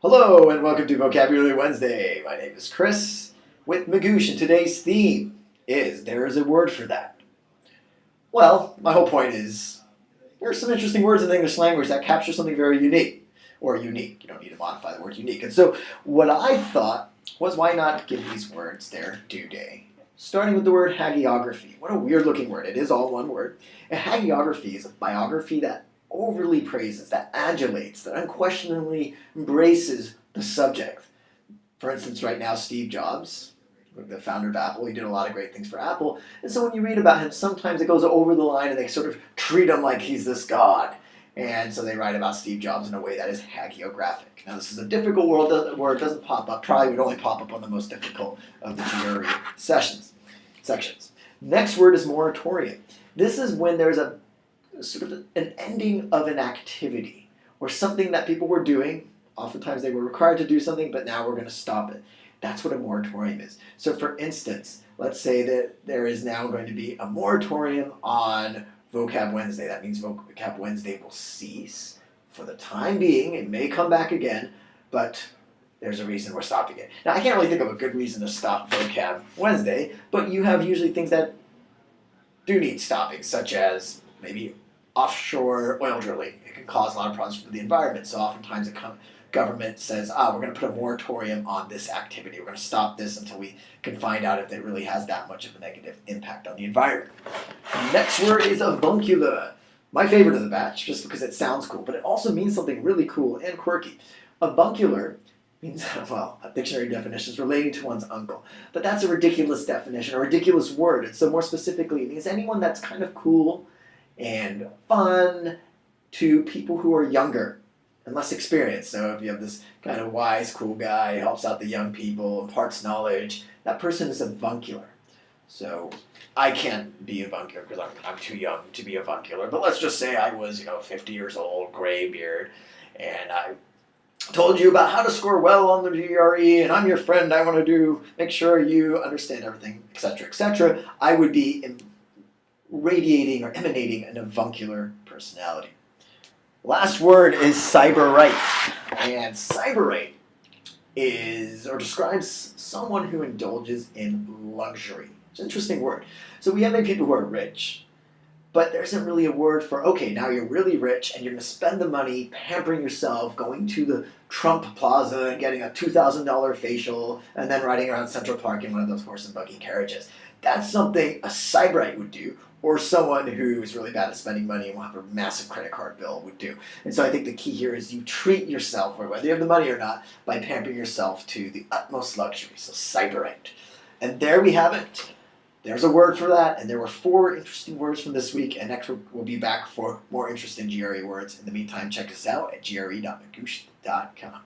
Hello and welcome to Vocabulary Wednesday. My name is Chris with Magoosh, and today's theme is there is a word for that. Well, my whole point is there are some interesting words in the English language that capture something very unique. Or unique. You don't need to modify the word unique. And so what I thought was, why not give these words their due day? Starting with the word hagiography. What a weird looking word. It is all one word. And hagiography is a biography that overly praises, that adulates, that unquestioningly embraces the subject. For instance, right now, Steve Jobs, the founder of Apple, he did a lot of great things for Apple. And so when you read about him, sometimes it goes over the line and they sort of treat him like he's this god. And so they write about Steve Jobs in a way that is hagiographic. Now, this is a difficult word. It doesn't pop up. Probably would only pop up on the most difficult of the GRE sections. Next word is moratorium. This is when there's a sort of an ending of an activity or something that people were doing. Oftentimes they were required to do something, but now we're going to stop it. That's what a moratorium is. So for instance, let's say that there is now going to be a moratorium on Vocab Wednesday. That means Vocab Wednesday will cease for the time being. It may come back again, but there's a reason we're stopping it. Now, I can't really think of a good reason to stop Vocab Wednesday, but you have usually things that do need stopping, such as maybe offshore oil drilling. It can cause a lot of problems for the environment. So oftentimes the government says, we're going to put a moratorium on this activity. We're going to stop this until we can find out if it really has that much of a negative impact on the environment. Next word is avuncular. My favorite of the batch, just because it sounds cool, but it also means something really cool and quirky. Avuncular means, well, a dictionary definition is relating to one's uncle. But that's a ridiculous definition, a ridiculous word. And so more specifically, it means anyone that's kind of cool and fun to people who are younger and less experienced. So if you have this kind of wise, cool guy who helps out the young people, imparts knowledge, that person is avuncular. So I can't be avuncular because I'm too young to be avuncular. But let's just say I was, 50 years old, gray beard, and I told you about how to score well on the GRE, and I'm your friend. I want to make sure you understand everything, etc., etc. I would be radiating or emanating an avuncular personality. Last word is cyberite. And cyberite describes someone who indulges in luxury. It's an interesting word. So we have many people who are rich, but there isn't really a word for, okay, now you're really rich and you're going to spend the money pampering yourself, going to the Trump Plaza and getting a $2,000 facial and then riding around Central Park in one of those horse and buggy carriages. That's something a cyberite would do, or someone who is really bad at spending money and will have a massive credit card bill would do. And so I think the key here is you treat yourself, or whether you have the money or not, by pampering yourself to the utmost luxury. So cyberite. And there we have it. There's a word for that, and there were 4 interesting words from this week, and next week we'll be back for more interesting GRE words. In the meantime, check us out at gre.magoosh.com.